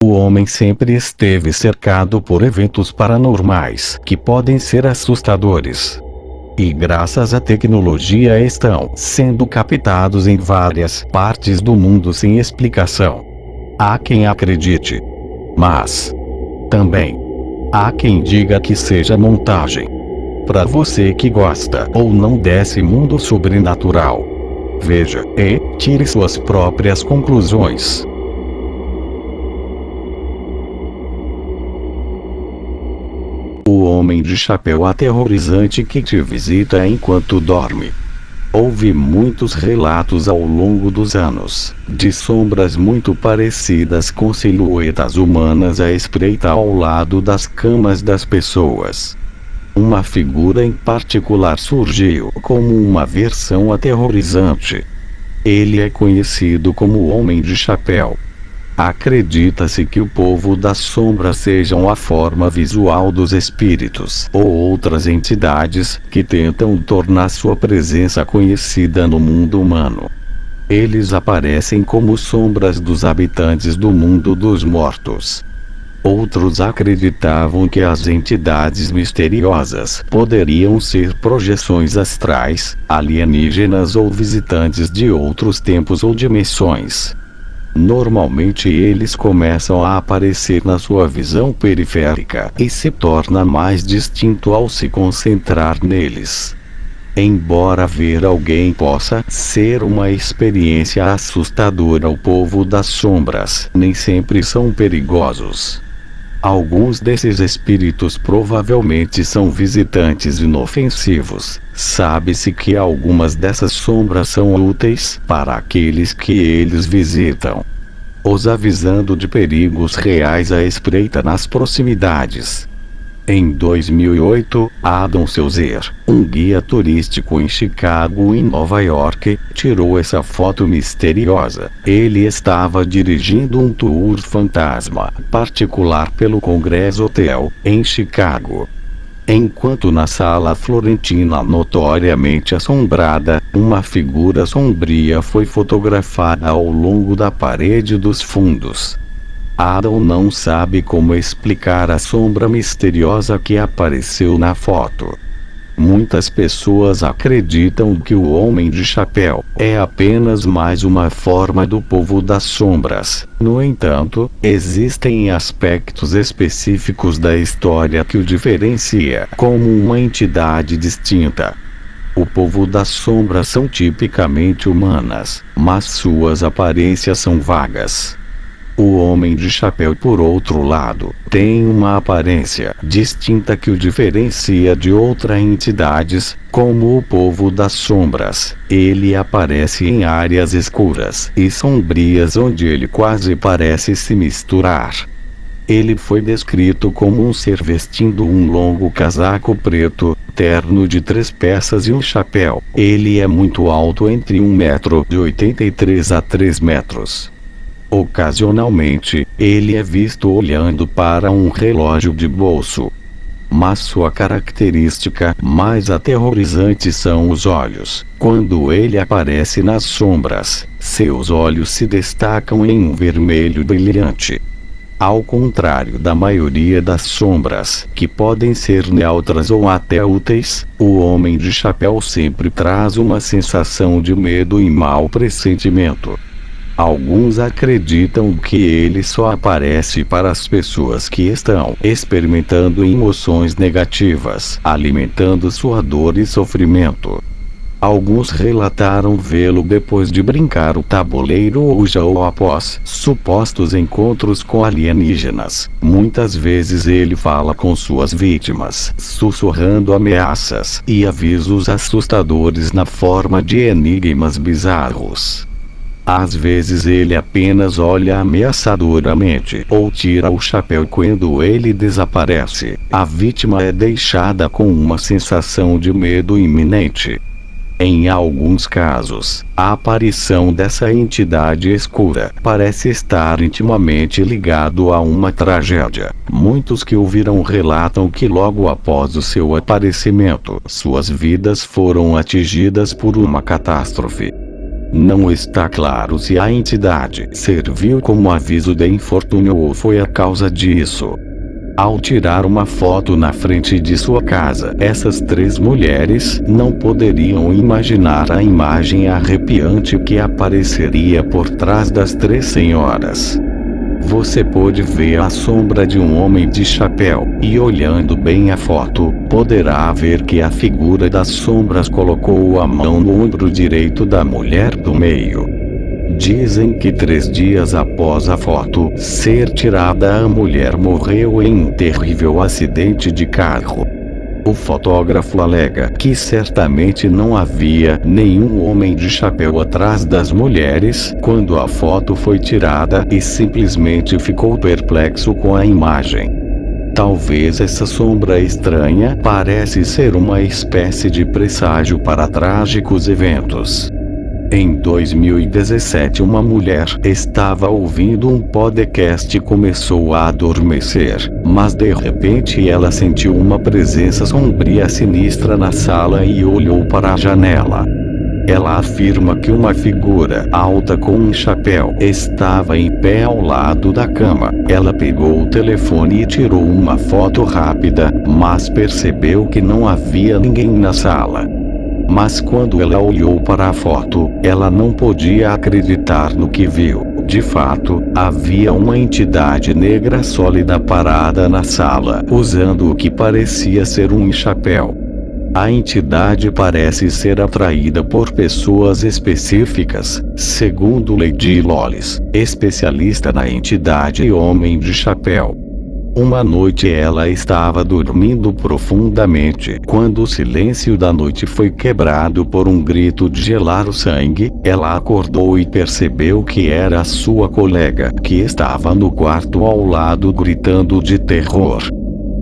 O homem sempre esteve cercado por eventos paranormais que podem ser assustadores. E graças à tecnologia estão sendo captados em várias partes do mundo sem explicação. Há quem acredite. Mas também há quem diga que seja montagem. Para você que gosta ou não desse mundo sobrenatural, veja e tire suas próprias conclusões. O homem de chapéu aterrorizante que te visita enquanto dorme. Houve muitos relatos ao longo dos anos, de sombras muito parecidas com silhuetas humanas a espreitar ao lado das camas das pessoas. Uma figura em particular surgiu como uma versão aterrorizante. Ele é conhecido como o Homem de Chapéu. Acredita-se que o povo das sombras sejam a forma visual dos espíritos ou outras entidades que tentam tornar sua presença conhecida no mundo humano. Eles aparecem como sombras dos habitantes do mundo dos mortos. Outros acreditavam que as entidades misteriosas poderiam ser projeções astrais, alienígenas ou visitantes de outros tempos ou dimensões. Normalmente eles começam a aparecer na sua visão periférica e se torna mais distinto ao se concentrar neles. Embora ver alguém possa ser uma experiência assustadora, o povo das sombras nem sempre são perigosos. Alguns desses espíritos provavelmente são visitantes inofensivos. Sabe-se que algumas dessas sombras são úteis para aqueles que eles visitam, os avisando de perigos reais à espreita nas proximidades. Em 2008, Adam Selzer, um guia turístico em Chicago e Nova York, tirou essa foto misteriosa. Ele estava dirigindo um tour fantasma particular pelo Congress Hotel, em Chicago. Enquanto na sala florentina notoriamente assombrada, uma figura sombria foi fotografada ao longo da parede dos fundos. Adam não sabe como explicar a sombra misteriosa que apareceu na foto. Muitas pessoas acreditam que o Homem de Chapéu é apenas mais uma forma do povo das sombras. No entanto, existem aspectos específicos da história que o diferencia como uma entidade distinta. O povo das sombras são tipicamente humanas, mas suas aparências são vagas. O Homem de Chapéu, por outro lado, tem uma aparência distinta que o diferencia de outras entidades, como o povo das sombras. Ele aparece em áreas escuras e sombrias onde ele quase parece se misturar. Ele foi descrito como um ser vestindo um longo casaco preto, terno de 3 peças e um chapéu. Ele é muito alto, entre 1,83 m a 3 metros. Ocasionalmente, ele é visto olhando para um relógio de bolso. Mas sua característica mais aterrorizante são os olhos. Quando ele aparece nas sombras, seus olhos se destacam em um vermelho brilhante. Ao contrário da maioria das sombras, que podem ser neutras ou até úteis, o Homem de Chapéu sempre traz uma sensação de medo e mau pressentimento. Alguns acreditam que ele só aparece para as pessoas que estão experimentando emoções negativas, alimentando sua dor e sofrimento. Alguns relataram vê-lo depois de brincar o tabuleiro Ouija ou após supostos encontros com alienígenas. Muitas vezes ele fala com suas vítimas, sussurrando ameaças e avisos assustadores na forma de enigmas bizarros. Às vezes ele apenas olha ameaçadoramente ou tira o chapéu quando ele desaparece. A vítima é deixada com uma sensação de medo iminente. Em alguns casos, a aparição dessa entidade escura parece estar intimamente ligado a uma tragédia. Muitos que o viram relatam que logo após o seu aparecimento, suas vidas foram atingidas por uma catástrofe. Não está claro se a entidade serviu como aviso de infortúnio ou foi a causa disso. Ao tirar uma foto na frente de sua casa, essas 3 mulheres não poderiam imaginar a imagem arrepiante que apareceria por trás das 3 senhoras. Você pode ver a sombra de um homem de chapéu, e olhando bem a foto, poderá ver que a figura das sombras colocou a mão no ombro direito da mulher do meio. Dizem que 3 dias após a foto ser tirada, a mulher morreu em um terrível acidente de carro. O fotógrafo alega que certamente não havia nenhum homem de chapéu atrás das mulheres quando a foto foi tirada e simplesmente ficou perplexo com a imagem. Talvez essa sombra estranha parece ser uma espécie de presságio para trágicos eventos. Em 2017, uma mulher estava ouvindo um podcast e começou a adormecer, mas de repente ela sentiu uma presença sombria sinistra na sala e olhou para a janela. Ela afirma que uma figura alta com um chapéu estava em pé ao lado da cama. Ela pegou o telefone e tirou uma foto rápida, mas percebeu que não havia ninguém na sala. Mas quando ela olhou para a foto, ela não podia acreditar no que viu. De fato, havia uma entidade negra sólida parada na sala, usando o que parecia ser um chapéu. A entidade parece ser atraída por pessoas específicas, segundo Lady Lolis, especialista na entidade Homem de Chapéu. Uma noite ela estava dormindo profundamente. Quando o silêncio da noite foi quebrado por um grito de gelar o sangue, ela acordou e percebeu que era a sua colega, que estava no quarto ao lado gritando de terror.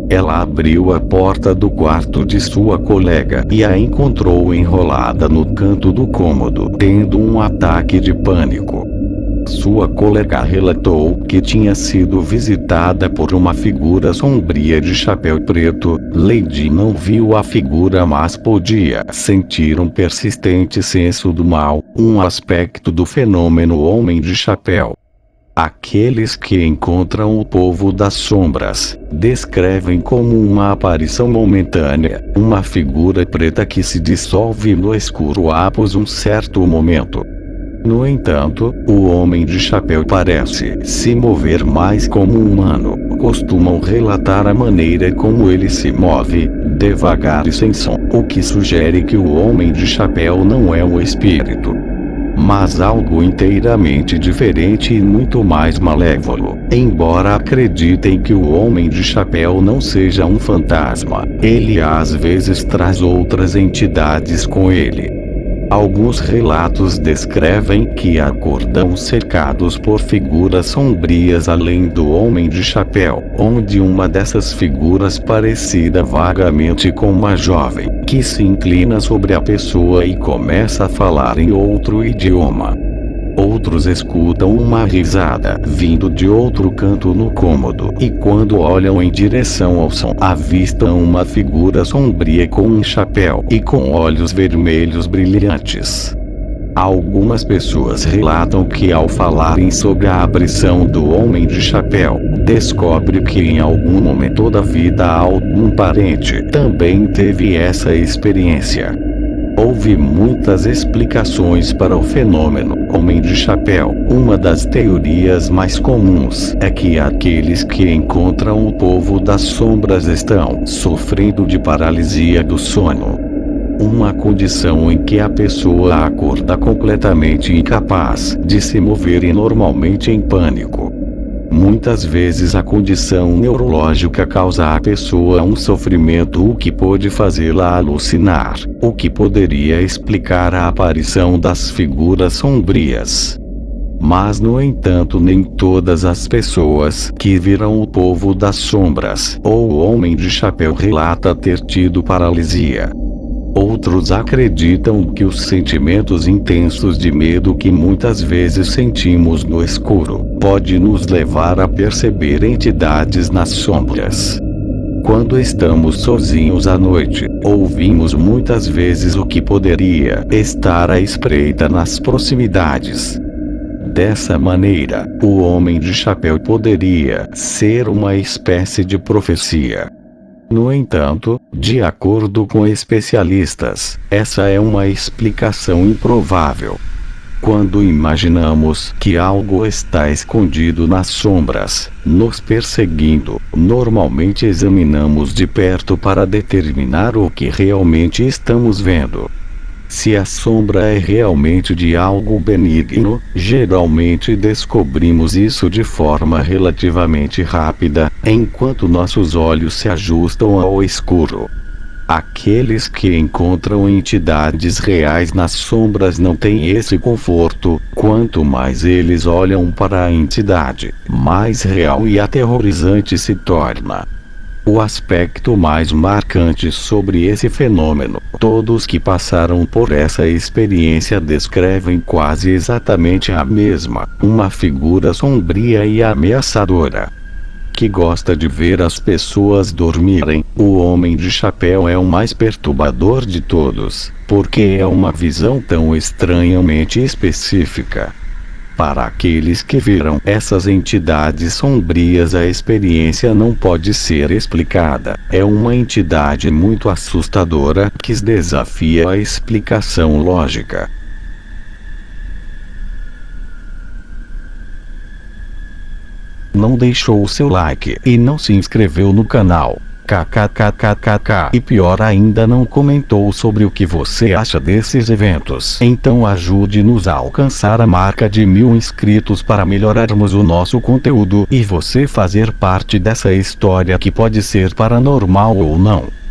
Ela abriu a porta do quarto de sua colega e a encontrou enrolada no canto do cômodo, tendo um ataque de pânico. Sua colega relatou que tinha sido visitada por uma figura sombria de chapéu preto. Lady não viu a figura, mas podia sentir um persistente senso do mal, um aspecto do fenômeno Homem de Chapéu. Aqueles que encontram o povo das sombras descrevem como uma aparição momentânea, uma figura preta que se dissolve no escuro após um certo momento. No entanto, o Homem de Chapéu parece se mover mais como um humano. Costumam relatar a maneira como ele se move, devagar e sem som, o que sugere que o Homem de Chapéu não é um espírito, mas algo inteiramente diferente e muito mais malévolo. Embora acreditem que o Homem de Chapéu não seja um fantasma, ele às vezes traz outras entidades com ele. Alguns relatos descrevem que acordam cercados por figuras sombrias além do Homem de Chapéu, onde uma dessas figuras parecida vagamente com uma jovem, que se inclina sobre a pessoa e começa a falar em outro idioma. Outros escutam uma risada vindo de outro canto no cômodo, e quando olham em direção ao som, avistam uma figura sombria com um chapéu e com olhos vermelhos brilhantes. Algumas pessoas relatam que ao falarem sobre a aparição do Homem de Chapéu, descobre que em algum momento da vida algum parente também teve essa experiência. Houve muitas explicações para o fenômeno Homem de Chapéu. Uma das teorias mais comuns é que aqueles que encontram o povo das sombras estão sofrendo de paralisia do sono, uma condição em que a pessoa acorda completamente incapaz de se mover e normalmente em pânico. Muitas vezes a condição neurológica causa à pessoa um sofrimento, o que pode fazê-la alucinar, o que poderia explicar a aparição das figuras sombrias. Mas no entanto, nem todas as pessoas que viram o povo das sombras ou o Homem de Chapéu relata ter tido paralisia. Outros acreditam que os sentimentos intensos de medo que muitas vezes sentimos no escuro pode nos levar a perceber entidades nas sombras. Quando estamos sozinhos à noite, ouvimos muitas vezes o que poderia estar à espreita nas proximidades. Dessa maneira, o homem de chapéu poderia ser uma espécie de profecia. No entanto, de acordo com especialistas, essa é uma explicação improvável. Quando imaginamos que algo está escondido nas sombras, nos perseguindo, normalmente examinamos de perto para determinar o que realmente estamos vendo. Se a sombra é realmente de algo benigno, geralmente descobrimos isso de forma relativamente rápida, enquanto nossos olhos se ajustam ao escuro. Aqueles que encontram entidades reais nas sombras não têm esse conforto. Quanto mais eles olham para a entidade, mais real e aterrorizante se torna. O aspecto mais marcante sobre esse fenômeno, todos que passaram por essa experiência descrevem quase exatamente a mesma, uma figura sombria e ameaçadora, que gosta de ver as pessoas dormirem. O homem de chapéu é o mais perturbador de todos, porque é uma visão tão estranhamente específica. Para aqueles que viram essas entidades sombrias, a experiência não pode ser explicada. É uma entidade muito assustadora que desafia a explicação lógica. Não deixou o seu like e não se inscreveu no canal. KKKKKK. E pior ainda, não comentou sobre o que você acha desses eventos. Então ajude-nos a alcançar a marca de 1000 inscritos para melhorarmos o nosso conteúdo e você fazer parte dessa história que pode ser paranormal ou não.